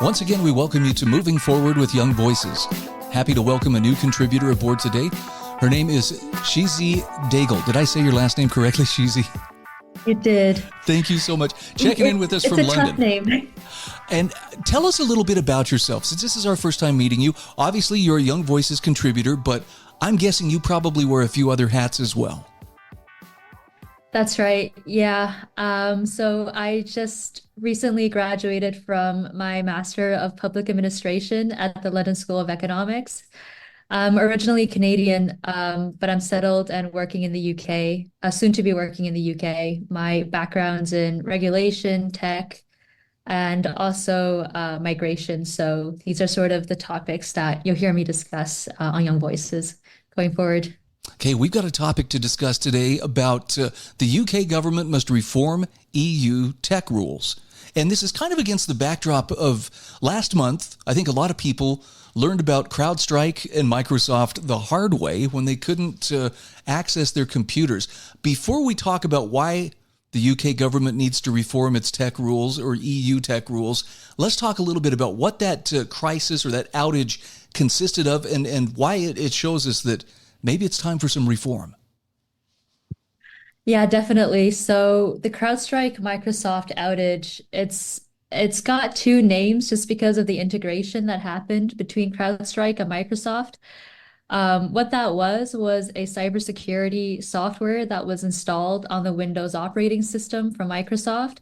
Once again, we welcome you to Moving Forward with Young Voices. Happy to welcome a new contributor aboard today. Her name is Xizi Daigle. Did I say your last name correctly, Xizi? You did. Thank you so much. Checking in with us from London. It's a tough name. And tell us a little bit about yourself. Since this is our first time meeting you, obviously you're a Young Voices contributor, but I'm guessing you probably wear a few other hats as well. That's right. Yeah. So I just recently graduated from my Master of Public Administration at the London School of Economics. I'm originally Canadian, but I'm settled and working in the UK, soon to be working in the UK. My background's in regulation, tech, and also migration. So these are sort of the topics that you'll hear me discuss on Young Voices going forward. Okay, we've got a topic to discuss today about the UK government must reform EU tech rules. And this is kind of against the backdrop of last month. I think a lot of people learned about CrowdStrike and Microsoft the hard way when they couldn't access their computers. Before we talk about why the UK government needs to reform its tech rules or EU tech rules, let's talk a little bit about what that crisis or that outage consisted of and why it shows us that maybe it's time for some reform. Yeah, definitely. So the CrowdStrike-Microsoft outage, it's got two names just because of the integration that happened between CrowdStrike and Microsoft. What that was a cybersecurity software that was installed on the Windows operating system from Microsoft.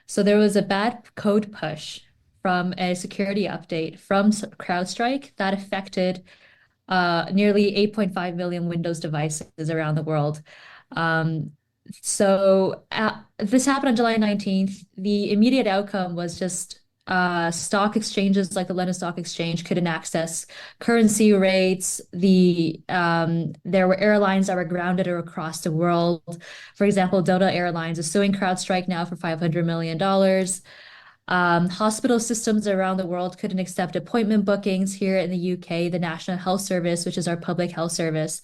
So there was a bad code push from a security update from CrowdStrike that affected nearly 8.5 million Windows devices around the world. So this happened on July 19th. The immediate outcome was just stock exchanges like the London Stock Exchange couldn't access currency rates. There were airlines that were grounded across the world. For example, Delta Airlines is suing CrowdStrike now for $500 million. Hospital systems around the world couldn't accept appointment bookings. Here in the UK, the National Health Service, which is our public health service,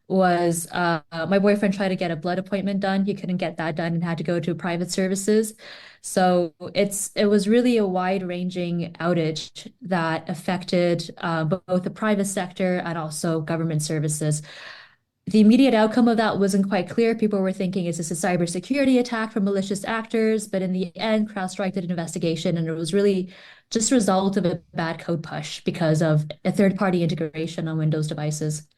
was my boyfriend tried to get a blood appointment done. He couldn't get that done and had to go to private services. So it was really a wide-ranging outage that affected both the private sector and also government services. The immediate outcome of that wasn't quite clear. People were thinking, is this a cybersecurity attack from malicious actors? But in the end, CrowdStrike did an investigation, and it was really just a result of a bad code push because of a third-party integration on Windows devices.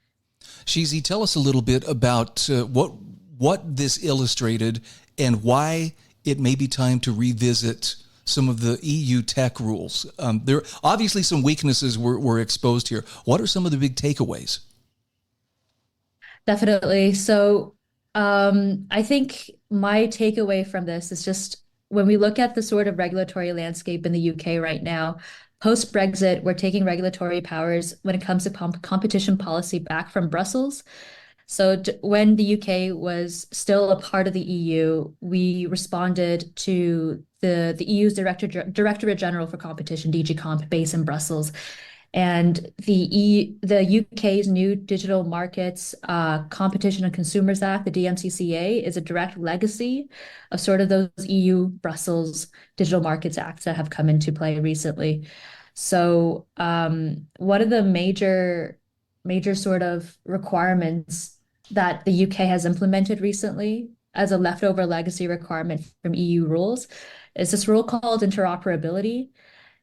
Xizi, tell us a little bit about what this illustrated and why it may be time to revisit some of the EU tech rules. There obviously some weaknesses were exposed here. What are some of the big takeaways? Definitely. So I think my takeaway from this is just when we look at the sort of regulatory landscape in the UK right now, post-Brexit, we're taking regulatory powers when it comes to competition policy back from Brussels. So when the UK was still a part of the EU, we responded to the EU's Directorate General for Competition, DG Comp, based in Brussels. And the UK's new Digital Markets Competition and Consumers Act, the DMCCA, is a direct legacy of sort of those EU Brussels Digital Markets Acts that have come into play recently. So one of the major sort of requirements that the UK has implemented recently as a leftover legacy requirement from EU rules is this rule called interoperability.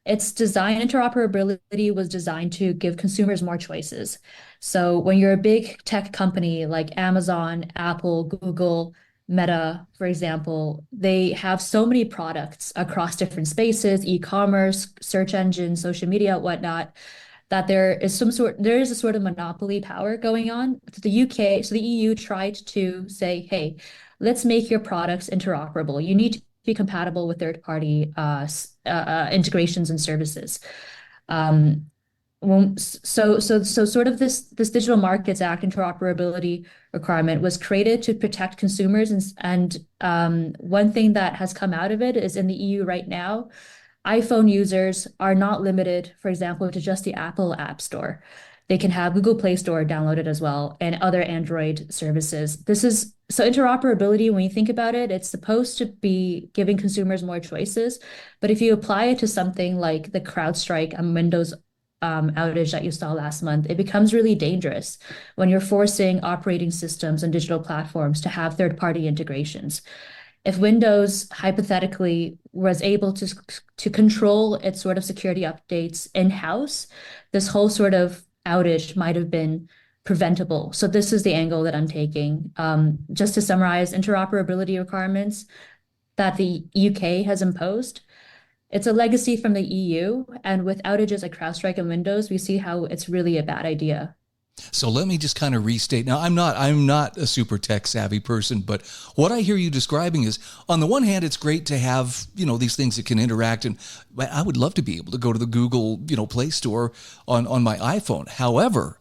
Interoperability was designed to give consumers more choices. So when you're a big tech company like Amazon, Apple, Google, Meta, for example, they have so many products across different spaces, e-commerce, search engines, social media, whatnot, that there is a sort of monopoly power going on. The EU tried to say, hey, let's make your products interoperable. You need to be compatible with third-party integrations and services. So sort of this Digital Markets Act interoperability requirement was created to protect consumers, and one thing that has come out of it is in the EU right now, iPhone users are not limited, for example, to just the Apple App Store. They can have Google Play Store downloaded as well and other Android services. This is so interoperability, when you think about it, it's supposed to be giving consumers more choices. But if you apply it to something like the CrowdStrike on Windows outage that you saw last month, it becomes really dangerous when you're forcing operating systems and digital platforms to have third-party integrations. If Windows hypothetically was able to control its sort of security updates in-house, this whole sort of outage might have been preventable. So this is the angle that I'm taking. Just to summarize, interoperability requirements that the UK has imposed. It's a legacy from the EU, and with outages like CrowdStrike and Windows, we see how it's really a bad idea. So let me just kind of restate. Now, I'm not a super tech savvy person, but what I hear you describing is, on the one hand, it's great to have, these things that can interact. And I would love to be able to go to the Google, Play Store on my iPhone. However,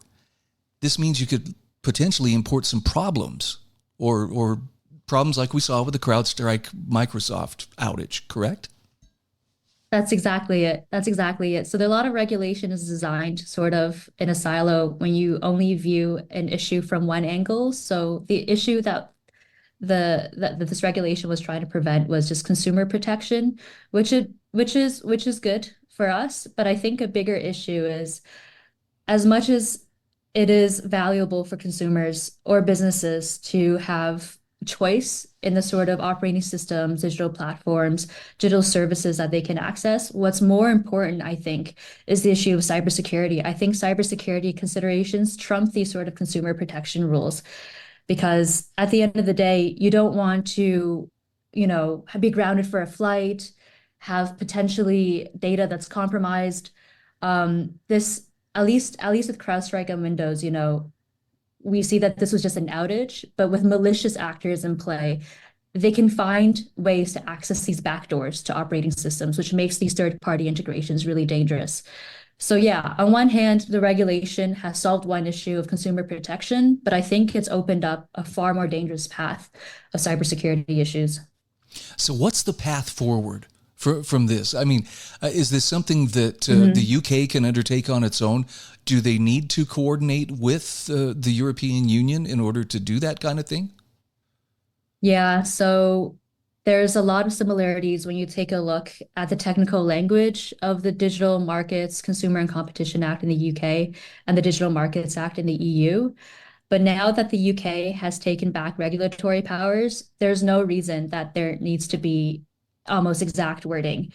this means you could potentially import some problems or problems like we saw with the CrowdStrike-Microsoft outage, correct? That's exactly it. That's exactly it. So a lot of regulation is designed sort of in a silo when you only view an issue from one angle. So the issue that that this regulation was trying to prevent was just consumer protection, which is good for us. But I think a bigger issue is, as much as it is valuable for consumers or businesses to have choice in the sort of operating systems, digital platforms, digital services that they can access, what's more important, I think, is the issue of cybersecurity. I think cybersecurity considerations trump these sort of consumer protection rules, because at the end of the day, you don't want to, be grounded for a flight, have potentially data that's compromised. This, at least with CrowdStrike and Windows, we see that this was just an outage, but with malicious actors in play, they can find ways to access these backdoors to operating systems, which makes these third-party integrations really dangerous. So yeah, on one hand, the regulation has solved one issue of consumer protection, but I think it's opened up a far more dangerous path of cybersecurity issues. So what's the path forward from this? I mean, is this something that the UK can undertake on its own? Do they need to coordinate with the European Union in order to do that kind of thing? Yeah, so there's a lot of similarities when you take a look at the technical language of the Digital Markets Consumer and Competition Act in the UK and the Digital Markets Act in the EU. But now that the UK has taken back regulatory powers, there's no reason that there needs to be almost exact wording.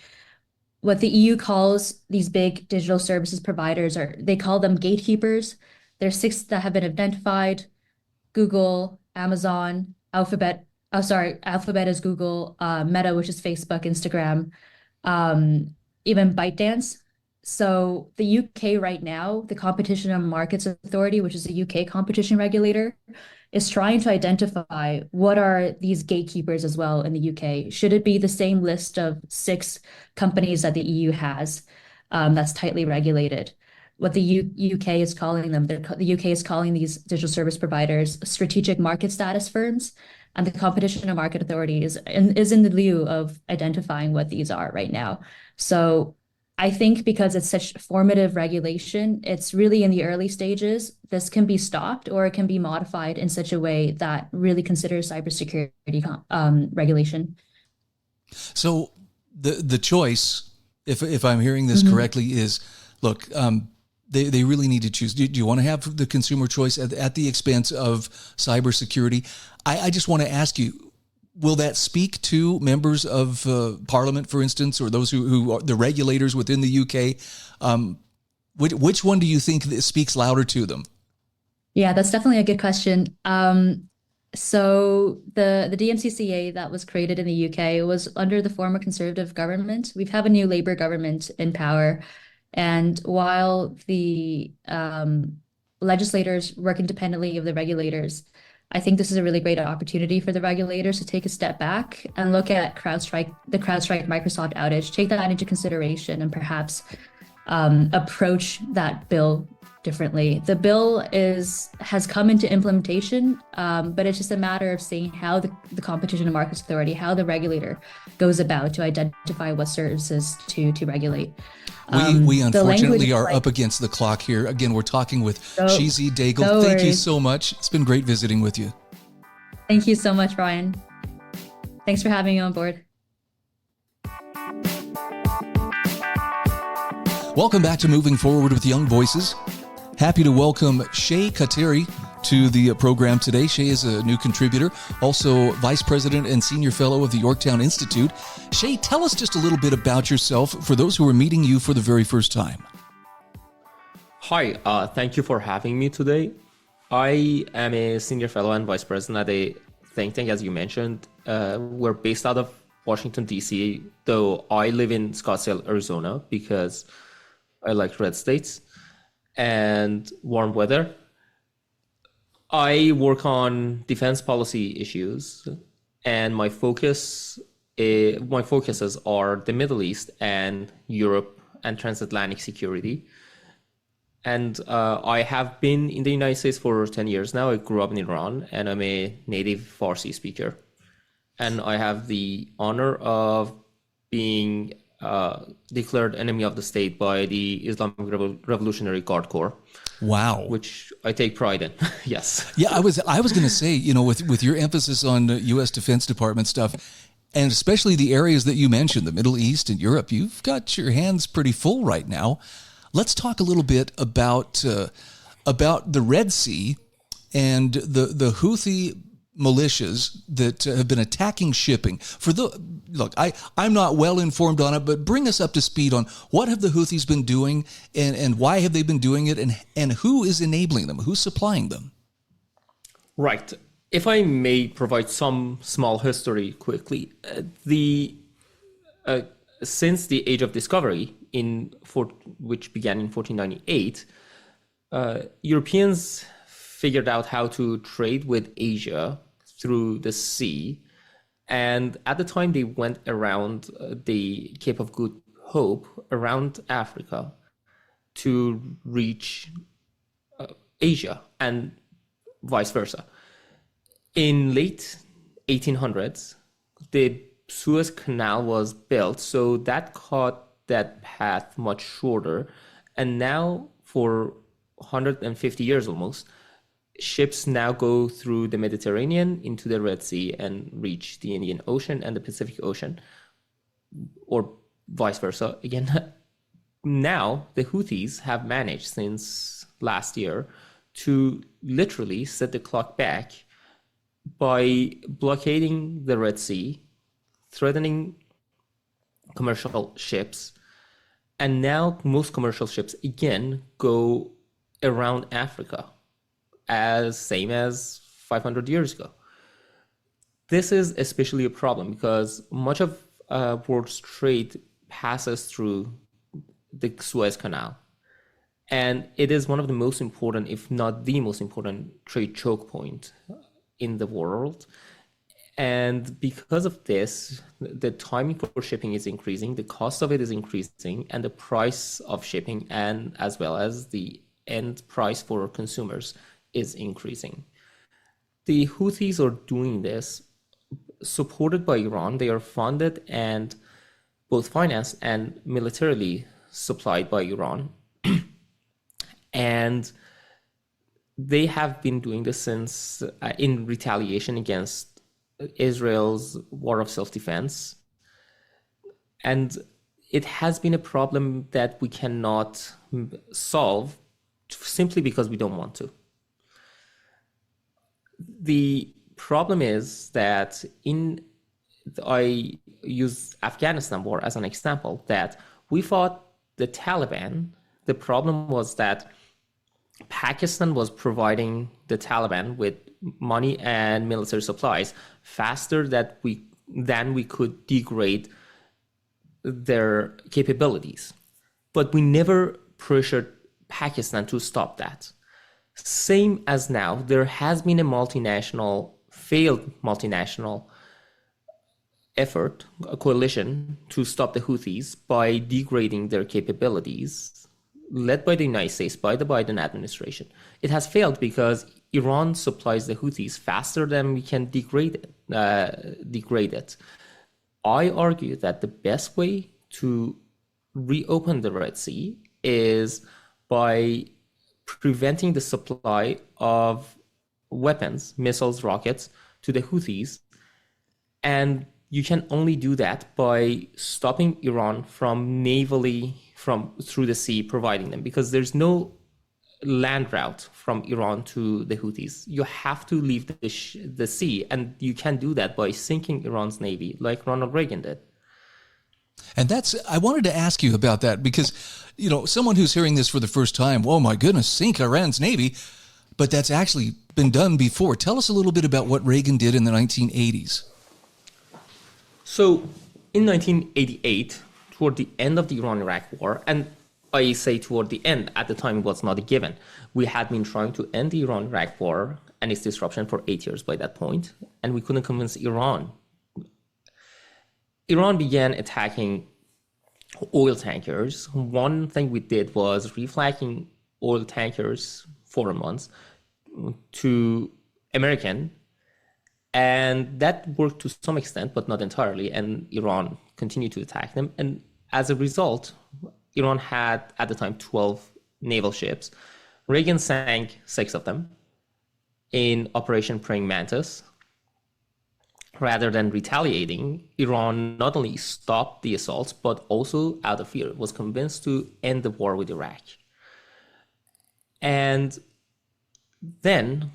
What the EU calls these big digital services providers, they call them gatekeepers. There's 6 that have been identified: Google, Amazon, Alphabet. Oh, sorry, Alphabet is Google, Meta, which is Facebook, Instagram, even ByteDance. So the UK right now, the Competition and Markets Authority, which is a UK competition regulator, is trying to identify what are these gatekeepers as well in the UK. Should it be the same list of 6 companies that the EU has that's tightly regulated? What the UK is calling them, the UK is calling these digital service providers strategic market status firms, and the Competition and Market Authority is in the lieu of identifying what these are right now. So I think because it's such formative regulation, it's really in the early stages. This can be stopped or it can be modified in such a way that really considers cybersecurity regulation. So the choice, if I'm hearing this correctly, is, look, they really need to choose. Do you want to have the consumer choice at the expense of cybersecurity? I just want to ask you, will that speak to members of Parliament, for instance, or those who are the regulators within the UK? Which one do you think speaks louder to them? Yeah, that's definitely a good question. So the DMCCA that was created in the UK was under the former Conservative government. We have a new Labour government in power. And while the legislators work independently of the regulators, I think this is a really great opportunity for the regulators to take a step back and look at the CrowdStrike-Microsoft outage, take that into consideration, and perhaps approach that bill differently. The bill has come into implementation, but it's just a matter of seeing how the Competition and Markets Authority, how the regulator goes about to identify what services to regulate. We The language unfortunately is are up against the clock here. Again, we're talking with No- Xizi Daigle. no Thank you worries. so much. It's been great visiting with you. Thank you so much, Ryan. Thanks for having me on board. Welcome back to Moving Forward with Young Voices. Happy to welcome Shay Khatiri to the program today. Shay is a new contributor, also Vice President and Senior Fellow of the Yorktown Institute. Shay, tell us just a little bit about yourself for those who are meeting you for the very first time. Hi, thank you for having me today. I am a Senior Fellow and Vice President at a think tank, as you mentioned. We're based out of Washington, D.C., though I live in Scottsdale, Arizona, because I like red states and warm weather. I work on defense policy issues, and my focuses are the Middle East and Europe and transatlantic security. And I have been in the United States for 10 years now. I grew up in Iran, and I'm a native Farsi speaker. And I have the honor of being declared enemy of the state by the Islamic Revolutionary Guard Corps. Wow. Which I take pride in. Yes. Yeah, I was going to say, with your emphasis on U.S. Defense Department stuff, and especially the areas that you mentioned, the Middle East and Europe, you've got your hands pretty full right now. Let's talk a little bit about the Red Sea and the Houthi militias that have been attacking shipping. I'm not well informed on it, but bring us up to speed on what have the Houthis been doing and why have they been doing it, and who is enabling them, who's supplying them? Right. If I may provide some small history quickly, since the Age of Discovery, which began in 1498, Europeans figured out how to trade with Asia through the sea. And at the time, they went around the Cape of Good Hope, around Africa, to reach Asia and vice versa. In late 1800s, the Suez Canal was built, so that cut that path much shorter. And now, for 150 years almost, ships now go through the Mediterranean into the Red Sea and reach the Indian Ocean and the Pacific Ocean, or vice versa. Again, now the Houthis have managed since last year to literally set the clock back by blockading the Red Sea, threatening commercial ships, and now most commercial ships again go around Africa, same as 500 years ago. This is especially a problem because much of world's trade passes through the Suez Canal, and it is one of the most important, if not the most important, trade choke point in the world. And because of this, the timing for shipping is increasing, the cost of it is increasing, and the price of shipping, and as well as the end price for consumers, is increasing. The Houthis are doing this supported by Iran. They are funded and both financed and militarily supplied by Iran. And they have been doing this since in retaliation against Israel's war of self-defense. And it has been a problem that we cannot solve simply because we don't want to. The problem is that I use Afghanistan war as an example, that we fought the Taliban. The problem was that Pakistan was providing the Taliban with money and military supplies faster than we could degrade their capabilities. But we never pressured Pakistan to stop that. Same as now, there has been a failed multinational effort, a coalition to stop the Houthis by degrading their capabilities led by the United States, by the Biden administration. It has failed because Iran supplies the Houthis faster than we can degrade it. I argue that the best way to reopen the Red Sea is by preventing the supply of weapons, missiles, rockets to the Houthis. And you can only do that by stopping Iran from navally through the sea providing them, because there's no land route from Iran to the Houthis. You have to leave the sea, and you can do that by sinking Iran's navy, like Ronald Reagan did. And I wanted to ask you about that because, someone who's hearing this for the first time, oh my goodness, sink Iran's navy, but that's actually been done before. Tell us a little bit about what Reagan did in the 1980s. So in 1988, toward the end of the Iran-Iraq war, and I say toward the end, at the time it was not a given. We had been trying to end the Iran-Iraq war and its disruption for 8 years by that point, and we couldn't convince Iran. Iran began attacking oil tankers. One thing we did was reflagging oil tankers for a month to American, and that worked to some extent, but not entirely, and Iran continued to attack them. And as a result, Iran had, at the time, 12 naval ships. Reagan sank 6 of them in Operation Praying Mantis. Rather than retaliating, Iran not only stopped the assaults, but also, out of fear, was convinced to end the war with Iraq. And then,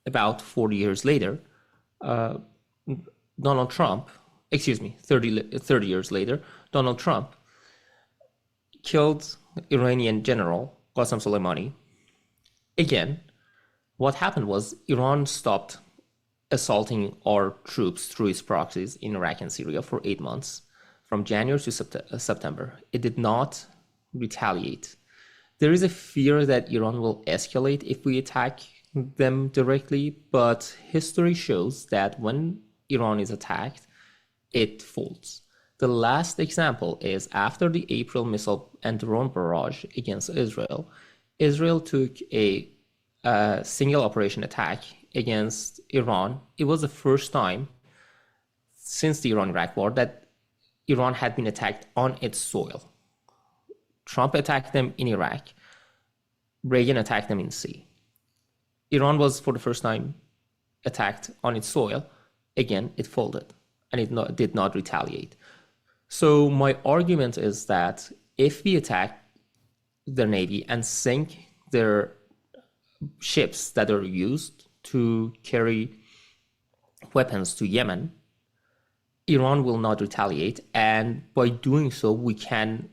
about 40 years later, 30 years later, Donald Trump killed Iranian general Qasem Soleimani. Again, what happened was Iran stopped assaulting our troops through its proxies in Iraq and Syria for 8 months, from January to September. It did not retaliate. There is a fear that Iran will escalate if we attack them directly, but history shows that when Iran is attacked, it folds. The last example is after the April missile and drone barrage against Israel. Israel took a single operation attack against Iran. It was the first time since the Iran-Iraq war that Iran had been attacked on its soil. Trump attacked them in Iraq. Reagan attacked them in sea. Iran was, for the first time, attacked on its soil. Again, it folded, and it did not retaliate. So my argument is that if we attack their navy and sink their ships that are used to carry weapons to Yemen, Iran will not retaliate. And by doing so, we can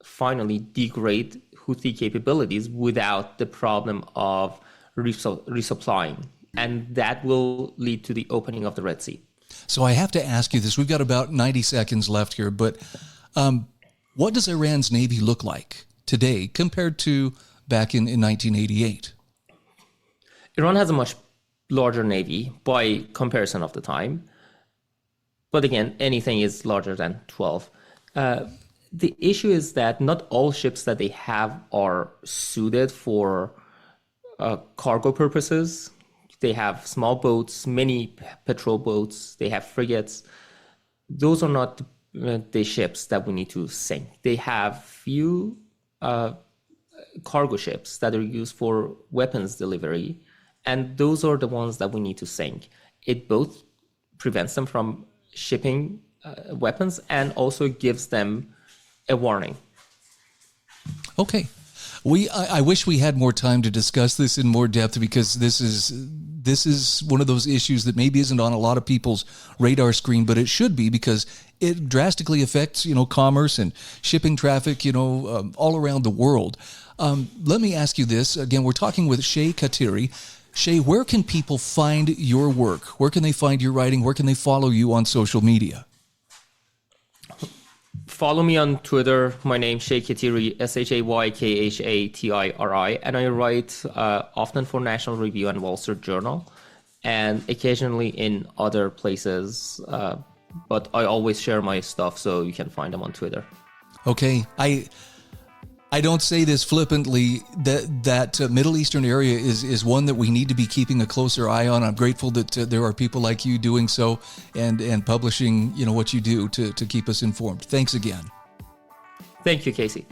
finally degrade Houthi capabilities without the problem of resupplying. And that will lead to the opening of the Red Sea. So I have to ask you this. We've got about 90 seconds left here, but what does Iran's navy look like today compared to back in 1988? Iran has a much larger navy by comparison of the time. But again, anything is larger than 12. The issue is that not all ships that they have are suited for cargo purposes. They have small boats, many patrol boats, they have frigates. Those are not the ships that we need to sink. They have few cargo ships that are used for weapons delivery, and those are the ones that we need to sink. It both prevents them from shipping weapons and also gives them a warning. Okay. I wish we had more time to discuss this in more depth, because this is one of those issues that maybe isn't on a lot of people's radar screen, but it should be, because it drastically affects, commerce and shipping traffic, all around the world. Let me ask you this. Again, we're talking with Shay Khatiri. Shay, where can people find your work? Where can they find your writing? Where can they follow you on social media? Follow me on Twitter. My name is Shay Khatiri, ShaykHatiri, and I write often for National Review and Wall Street Journal, and occasionally in other places. But I always share my stuff, so you can find them on Twitter. Okay, I don't say this flippantly. That Middle Eastern area is one that we need to be keeping a closer eye on. I'm grateful that there are people like you doing so and publishing, what you do to keep us informed. Thanks again. Thank you, Casey.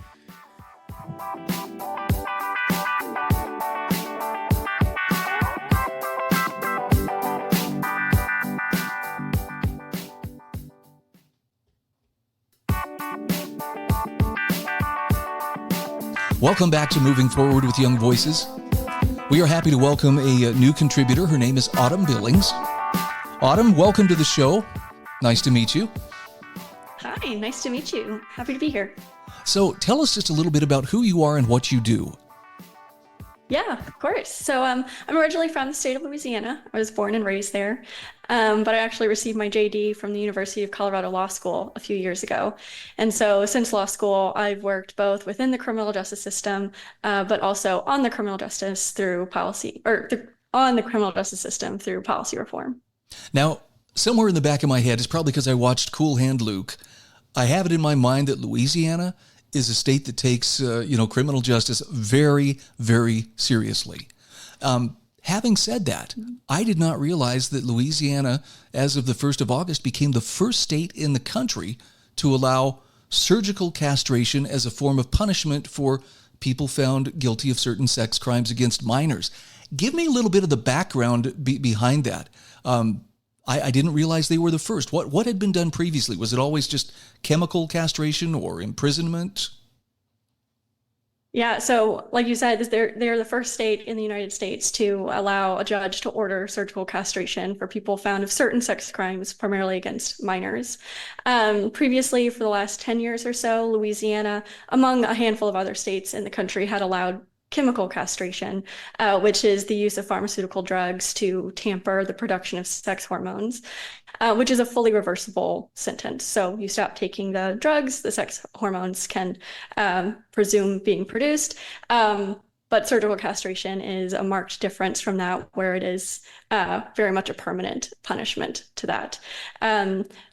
Welcome back to Moving Forward with Young Voices. We are happy to welcome a new contributor. Her name is Autumn Billings. Autumn, welcome to the show. Nice to meet you. Hi, nice to meet you. Happy to be here. So tell us just a little bit about who you are and what you do. Yeah, of course. So I'm originally from the state of Louisiana. I was born and raised there, but I actually received my JD from the University of Colorado Law School a few years ago. And so since law school, I've worked both within the criminal justice system, but also on the criminal justice through policy, on the criminal justice system through policy reform. Now, somewhere in the back of my head, it's probably because I watched Cool Hand Luke, I have it in my mind that Louisiana is a state that takes, criminal justice very, very seriously. Having said that, I did not realize that Louisiana, as of the 1st of August, became the first state in the country to allow surgical castration as a form of punishment for people found guilty of certain sex crimes against minors. Give me a little bit of the background behind that. I didn't realize they were the first. What had been done previously? Was it always just chemical castration or imprisonment? Yeah, so like you said, they're the first state in the United States to allow a judge to order surgical castration for people found of certain sex crimes, primarily against minors. Previously, for the last 10 years or so, Louisiana, among a handful of other states in the country, had allowed chemical castration, which is the use of pharmaceutical drugs to tamper the production of sex hormones, which is a fully reversible sentence. So you stop taking the drugs, the sex hormones can presume being produced. But surgical castration is a marked difference from that, where it is very much a permanent punishment to that.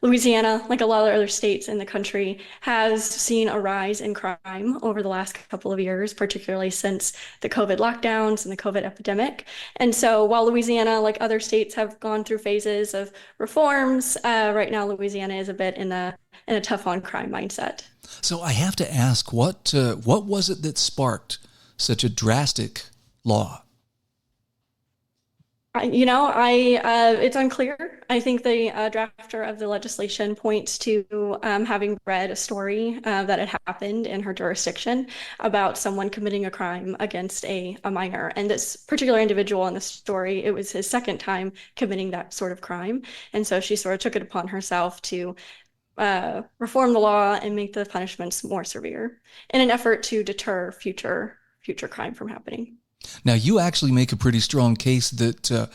Louisiana, like a lot of other states in the country, has seen a rise in crime over the last couple of years, particularly since the COVID lockdowns and the COVID epidemic. And so while Louisiana, like other states, have gone through phases of reforms, right now Louisiana is a bit in a tough on crime mindset. So I have to ask, what was it that sparked such a drastic law? It's unclear. I think the drafter of the legislation points to having read a story that had happened in her jurisdiction about someone committing a crime against a minor. And this particular individual in the story, it was his second time committing that sort of crime. And so she sort of took it upon herself to reform the law and make the punishments more severe in an effort to deter future crime from happening. Now, you actually make a pretty strong case that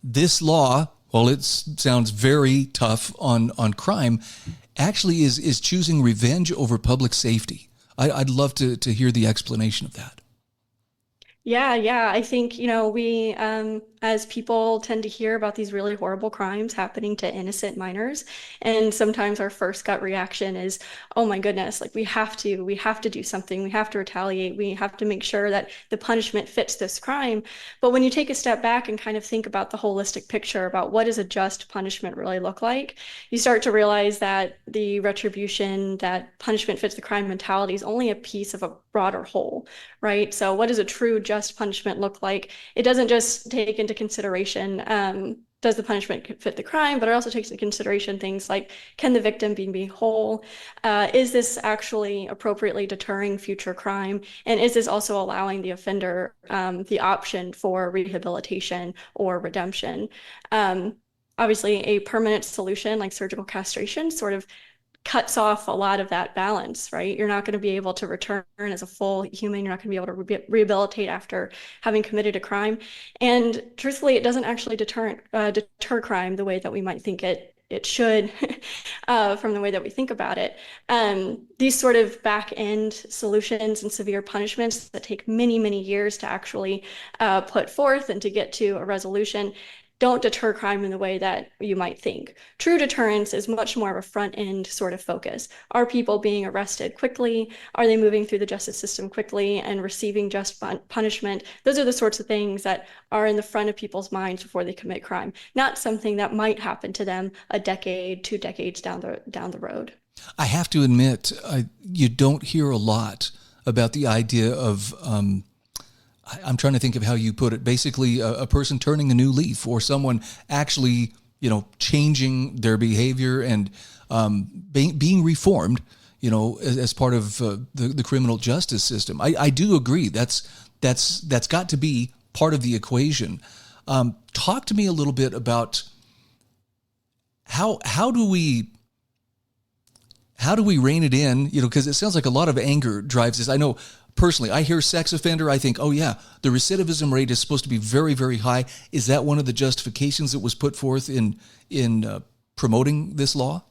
this law, while it sounds very tough on crime, actually is choosing revenge over public safety. I'd love to hear the explanation of that. Yeah. I think, we, as people tend to hear about these really horrible crimes happening to innocent minors, and sometimes our first gut reaction is, oh my goodness, like we have to do something. We have to retaliate. We have to make sure that the punishment fits this crime. But when you take a step back and kind of think about the holistic picture about what does a just punishment really look like, you start to realize that the retribution, that punishment fits the crime mentality is only a piece of a broader whole, right? So what does a true just punishment look like? It doesn't just take into consideration does the punishment fit the crime, but it also takes into consideration things like, can the victim be made whole? Is this actually appropriately deterring future crime? And is this also allowing the offender the option for rehabilitation or redemption? Obviously, a permanent solution like surgical castration sort of cuts off a lot of that balance, right? You're not going to be able to return as a full human. You're not going to be able to rehabilitate after having committed a crime. And truthfully, it doesn't actually deter crime the way that we might think it should from the way that we think about it. These sort of back-end solutions and severe punishments that take many, many years to actually put forth and to get to a resolution don't deter crime in the way that you might think. True deterrence is much more of a front end sort of focus. Are people being arrested quickly? Are they moving through the justice system quickly and receiving just punishment? Those are the sorts of things that are in the front of people's minds before they commit crime, not something that might happen to them a decade, 2 decades down the road. I have to admit, you don't hear a lot about the idea of, I'm trying to think of how you put it, basically a person turning a new leaf, or someone actually, changing their behavior and being reformed, as part of the criminal justice system. I do agree. That's got to be part of the equation. Talk to me a little bit about how do we rein it in? Because it sounds like a lot of anger drives this. I know personally, I hear sex offender, I think, oh yeah, the recidivism rate is supposed to be very, very high. Is that one of the justifications that was put forth in promoting this law?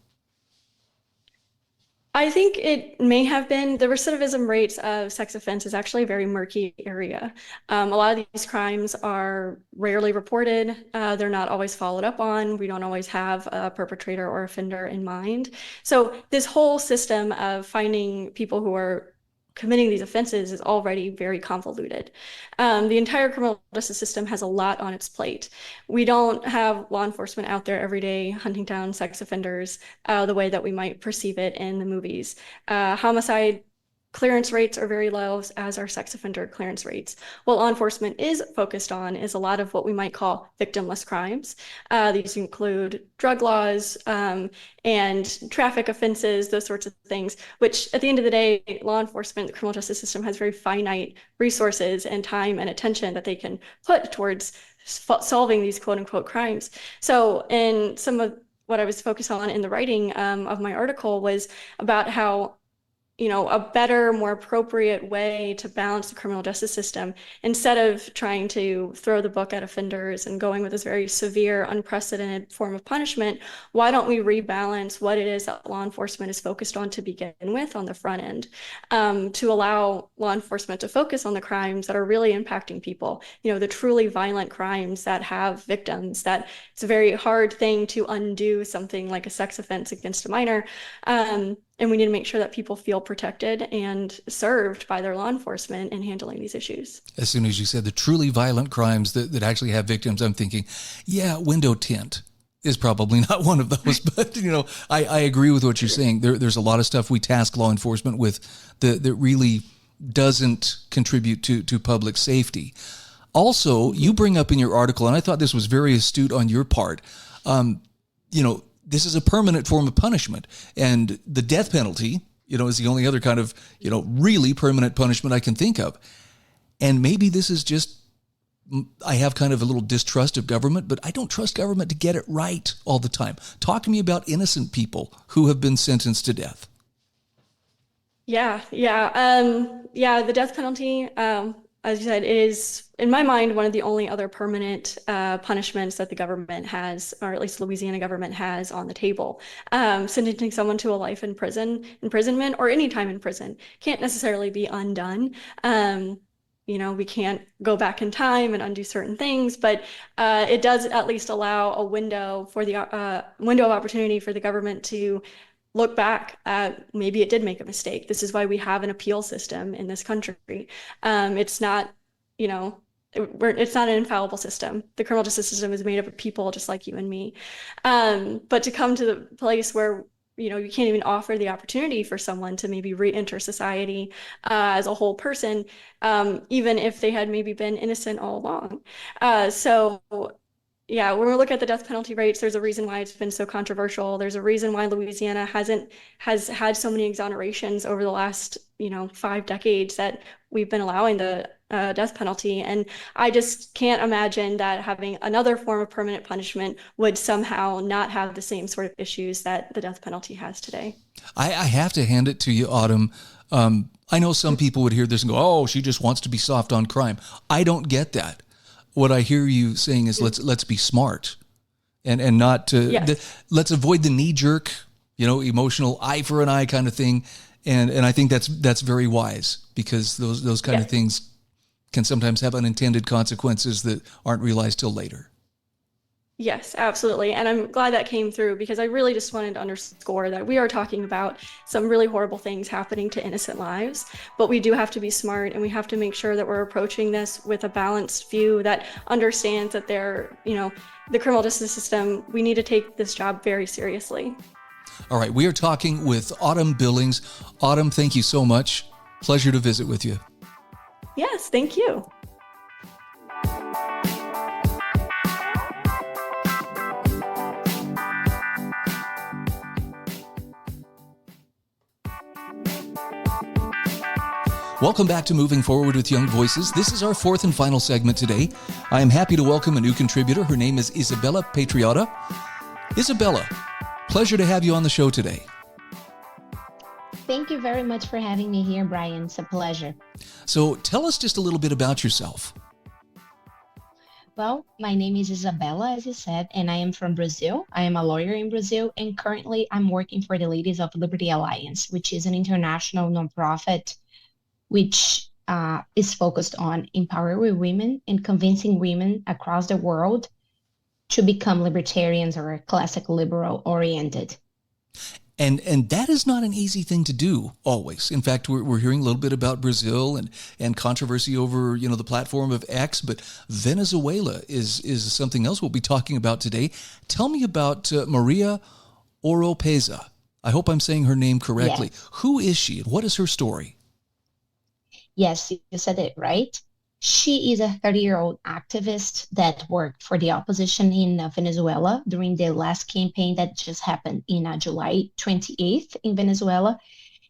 I think it may have been. The recidivism rates of sex offense is actually a very murky area. A lot of these crimes are rarely reported. They're not always followed up on. We don't always have a perpetrator or offender in mind. So this whole system of finding people who are committing these offenses is already very convoluted. The entire criminal justice system has a lot on its plate. We don't have law enforcement out there every day hunting down sex offenders the way that we might perceive it in the movies. Homicide clearance rates are very low, as are sex offender clearance rates. What law enforcement is focused on is a lot of what we might call victimless crimes. These include drug laws and traffic offenses, those sorts of things, which at the end of the day, law enforcement, the criminal justice system has very finite resources and time and attention that they can put towards solving these quote unquote crimes. So in some of what I was focused on in the writing of my article was about how a better, more appropriate way to balance the criminal justice system, instead of trying to throw the book at offenders and going with this very severe, unprecedented form of punishment, why don't we rebalance what it is that law enforcement is focused on to begin with on the front end, to allow law enforcement to focus on the crimes that are really impacting people, the truly violent crimes that have victims, that it's a very hard thing to undo something like a sex offense against a minor. And we need to make sure that people feel protected and served by their law enforcement in handling these issues. As soon as you said the truly violent crimes that actually have victims, I'm thinking, yeah, window tint is probably not one of those. But, I agree with what you're saying. There's a lot of stuff we task law enforcement with that really doesn't contribute to public safety. Also, you bring up in your article, and I thought this was very astute on your part, this is a permanent form of punishment, and the death penalty, is the only other kind of, really permanent punishment I can think of. And maybe this is just, I have kind of a little distrust of government, but I don't trust government to get it right all the time. Talk to me about innocent people who have been sentenced to death. Yeah. The death penalty, as you said, is, in my mind, one of the only other permanent punishments that the government has, or at least the Louisiana government has on the table. Sentencing someone to a life imprisonment, or any time in prison, can't necessarily be undone. We can't go back in time and undo certain things, but it does at least allow a window of opportunity for the government to look back at, maybe it did make a mistake. This is why we have an appeal system in this country. It's not, it's not an infallible system. The criminal justice system is made up of people just like you and me. But to come to the place where, you can't even offer the opportunity for someone to maybe re-enter society as a whole person, even if they had maybe been innocent all along. Yeah, when we look at the death penalty rates, there's a reason why it's been so controversial. There's a reason why Louisiana has had so many exonerations over the last, 5 decades that we've been allowing the death penalty. And I just can't imagine that having another form of permanent punishment would somehow not have the same sort of issues that the death penalty has today. I have to hand it to you, Autumn. I know some people would hear this and go, oh, she just wants to be soft on crime. I don't get that. What I hear you saying is let's be smart and not let's avoid the knee jerk, emotional eye for an eye kind of thing. And I think that's very wise, because those kind of things can sometimes have unintended consequences that aren't realized till later. Yes, absolutely. And I'm glad that came through because I really just wanted to underscore that we are talking about some really horrible things happening to innocent lives, but we do have to be smart and we have to make sure that we're approaching this with a balanced view that understands that the criminal justice system, we need to take this job very seriously. All right, we are talking with Autumn Billings. Autumn, thank you so much. Pleasure to visit with you. Yes, thank you. Welcome back to Moving Forward with Young Voices. This is our fourth and final segment today. I am happy to welcome a new contributor. Her name is Izabella Patriota. Izabella, pleasure to have you on the show today. Thank you very much for having me here, Brian. It's a pleasure. So tell us just a little bit about yourself. Well, my name is Izabella, as you said, and I am from Brazil. I am a lawyer in Brazil, and currently I'm working for the Ladies of Liberty Alliance, which is an international nonprofit which is focused on empowering women and convincing women across the world to become libertarians or classic liberal oriented. And that is not an easy thing to do always. In fact, we're hearing a little bit about Brazil and controversy over, the platform of X, but Venezuela is something else we'll be talking about today. Tell me about Maria Oropeza. I hope I'm saying her name correctly. Yes. Who is she and what is her story? Yes, you said it right. She is a 30-year-old activist that worked for the opposition in Venezuela during the last campaign that just happened in July 28th in Venezuela.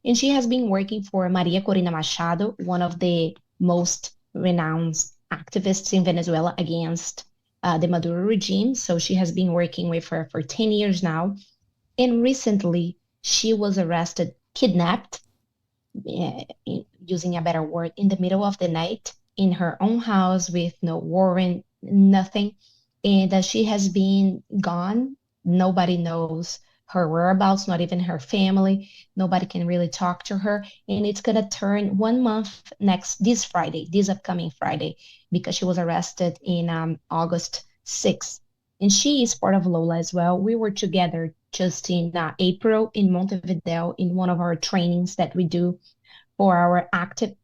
And she has been working for Maria Corina Machado, one of the most renowned activists in Venezuela against the Maduro regime. So she has been working with her for 10 years now. And recently, she was arrested, kidnapped, using a better word, in the middle of the night in her own house with no warrant, nothing. And she has been gone. Nobody knows her whereabouts, not even her family. Nobody can really talk to her. And it's going to turn 1 month this upcoming Friday, because she was arrested in August 6th. And she is part of LoLA as well. We were together just in April in Montevideo in one of our trainings that we do for our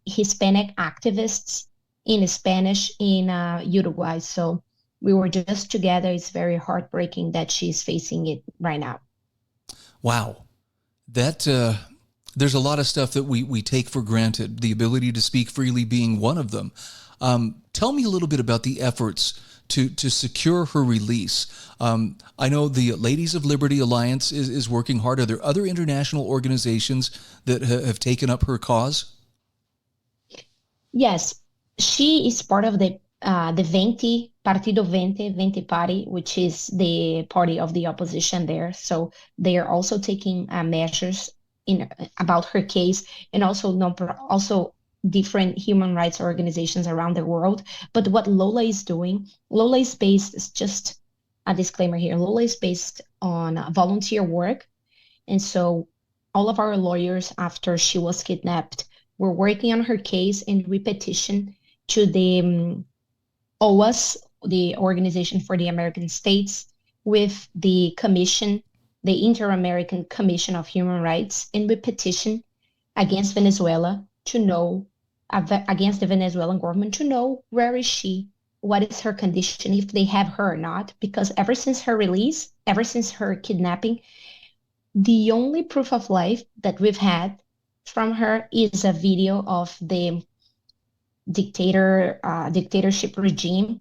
Hispanic activists in Spanish in Uruguay. So we were just together. It's very heartbreaking that she's facing it right now. Wow. That there's a lot of stuff that we take for granted, the ability to speak freely being one of them. Tell me a little bit about the efforts to secure her release. I know the Ladies of Liberty Alliance is working hard. Are there other international organizations that have taken up her cause? Yes, she is part of the Partido 20 Party, which is the party of the opposition there. So they are also taking measures about her case, and also different human rights organizations around the world. But what LoLA is doing, LoLA is based, just a disclaimer here, LoLA is based on volunteer work. And so all of our lawyers, after she was kidnapped, were working on her case, and we petitioned to the OAS, the Organization for the American States, with the commission, the Inter-American Commission of Human Rights, and we petitioned against Venezuela to know, against the Venezuelan government to know where is she, what is her condition, if they have her or not, because ever since her release, ever since her kidnapping, the only proof of life that we've had from her is a video of the dictatorship regime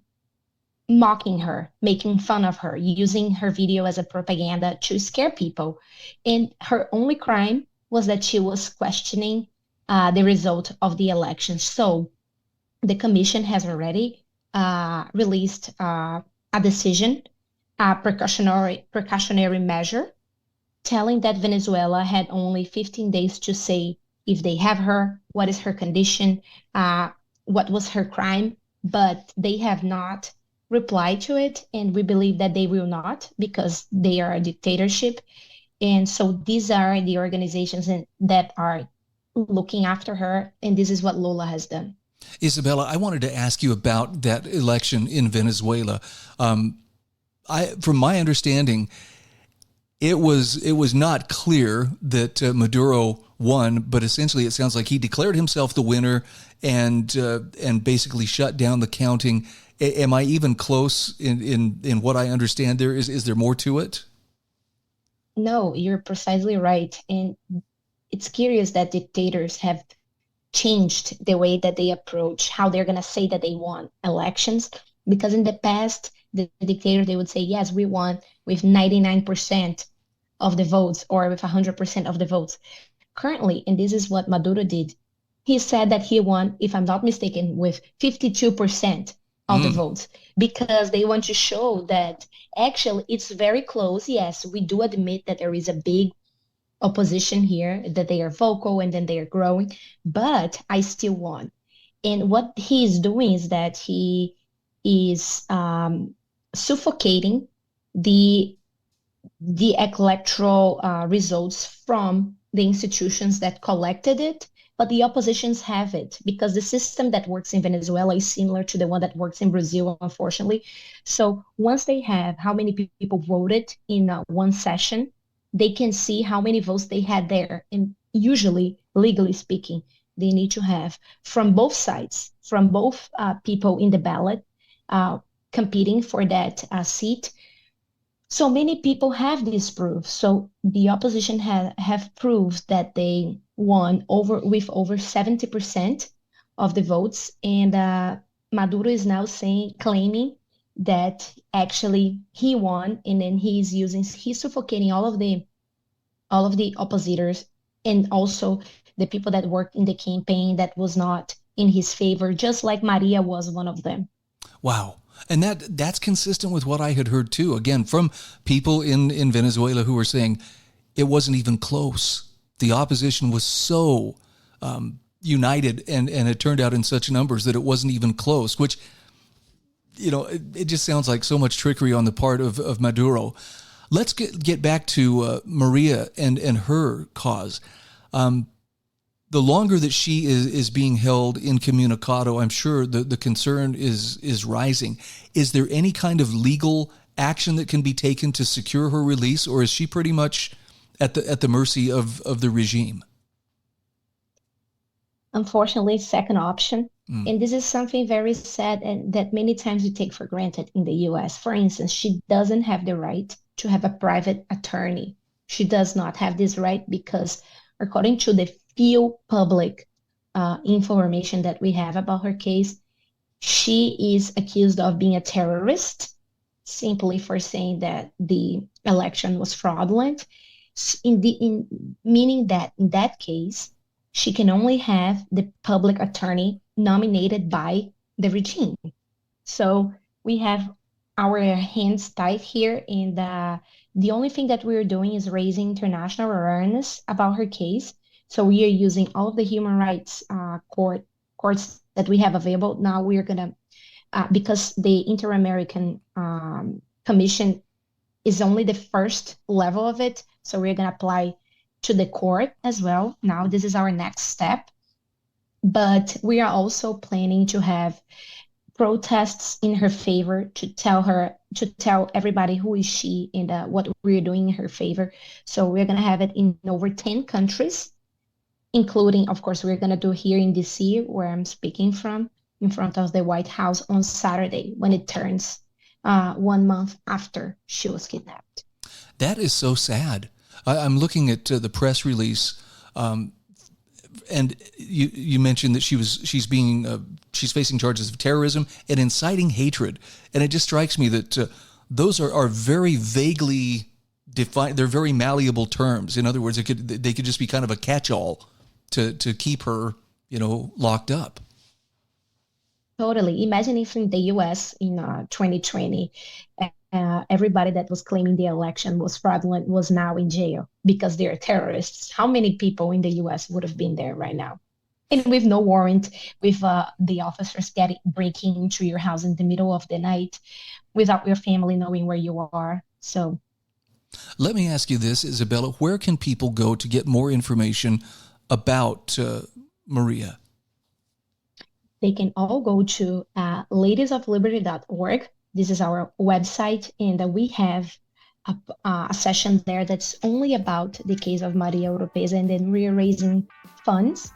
mocking her, making fun of her, using her video as a propaganda to scare people. And her only crime was that she was questioning the result of the election. So the commission has already released a decision, a precautionary measure, telling that Venezuela had only 15 days to say if they have her, what is her condition, what was her crime, but they have not replied to it, and we believe that they will not, because they are a dictatorship. And so these are the organizations that are looking after her, and this is what LoLA has done. Izabella, I wanted to ask you about that election in Venezuela. from my understanding, it was not clear that Maduro won, but essentially it sounds like he declared himself the winner and basically shut down the counting. Am I even close in what I understand there? Is there more to it? No, you're precisely right. And it's curious that dictators have changed the way that they approach how they're going to say that they won elections. Because in the past, the dictator, they would say, yes, we won with 99% of the votes or with 100% of the votes. Currently, and this is what Maduro did, he said that he won, if I'm not mistaken, with 52% of the votes, because they want to show that actually it's very close. Yes, we do admit that there is a big opposition here, that they are vocal and then they are growing, but I still won. And what he is doing is that he is suffocating the electoral results from the institutions that collected it, but the oppositions have it because the system that works in Venezuela is similar to the one that works in Brazil, unfortunately. So once they have how many people voted in one session, they can see how many votes they had there. And usually, legally speaking, they need to have from both sides, from both people in the ballot competing for that seat. So many people have this proof. So the opposition have proved that they won with over 70% of the votes. And Maduro is now claiming that actually he won, and then he's suffocating all of the oppositors and also the people that worked in the campaign that was not in his favor, just like Maria was one of them. Wow. And that's consistent with what I had heard too, again, from people in Venezuela who were saying it wasn't even close. The opposition was so united and it turned out in such numbers that it wasn't even close, which, it just sounds like so much trickery on the part of Maduro. Let's get back to Maria and her cause. The longer that she is being held incommunicado, I'm sure the concern is rising. Is there any kind of legal action that can be taken to secure her release, or is she pretty much at the mercy of the regime? Unfortunately, second option. And this is something very sad and that many times we take for granted in the US. For instance, she doesn't have the right to have a private attorney. She does not have this right because according to the few public information that we have about her case, she is accused of being a terrorist simply for saying that the election was fraudulent, meaning that in that case, she can only have the public attorney nominated by the regime. So we have our hands tied here, and the only thing that we're doing is raising international awareness about her case. So we are using all of the human rights courts that we have available. Now we're going to, because the Inter-American Commission is only the first level of it, so we're going to apply to the court as well. Now this is our next step. But we are also planning to have protests in her favor to tell everybody who is she and what we're doing in her favor. So we're going to have it in over 10 countries, including, of course, we're going to do here in DC, where I'm speaking from, in front of the White House on Saturday when it turns 1 month after she was kidnapped. That is so sad. I'm looking at the press release, and you mentioned that she's facing charges of terrorism and inciting hatred, and it just strikes me that those are very vaguely defined. They're very malleable terms. In other words, they could just be kind of a catch-all to keep her, locked up. Totally. Imagine if in the U.S. in 2020, everybody that was claiming the election was fraudulent was now in jail because they're terrorists. How many people in the U.S. would have been there right now? And with no warrant, with the officers breaking into your house in the middle of the night without your family knowing where you are. So let me ask you this, Izabella, where can people go to get more information about Maria? They can all go to ladiesofliberty.org. This is our website, and we have a session there that's only about the case of Maria Oropeza, and then we are raising funds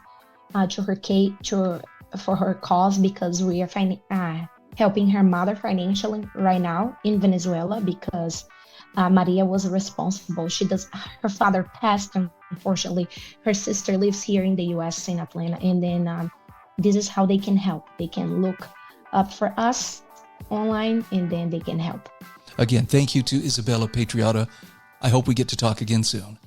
for her cause, because we are helping her mother financially right now in Venezuela, because Maria was responsible. Her father passed, unfortunately. Her sister lives here in the US, in Atlanta, and then this is how they can help. They can look up for us online, and then they can help. Again, thank you to Izabella Patriota. I hope we get to talk again soon.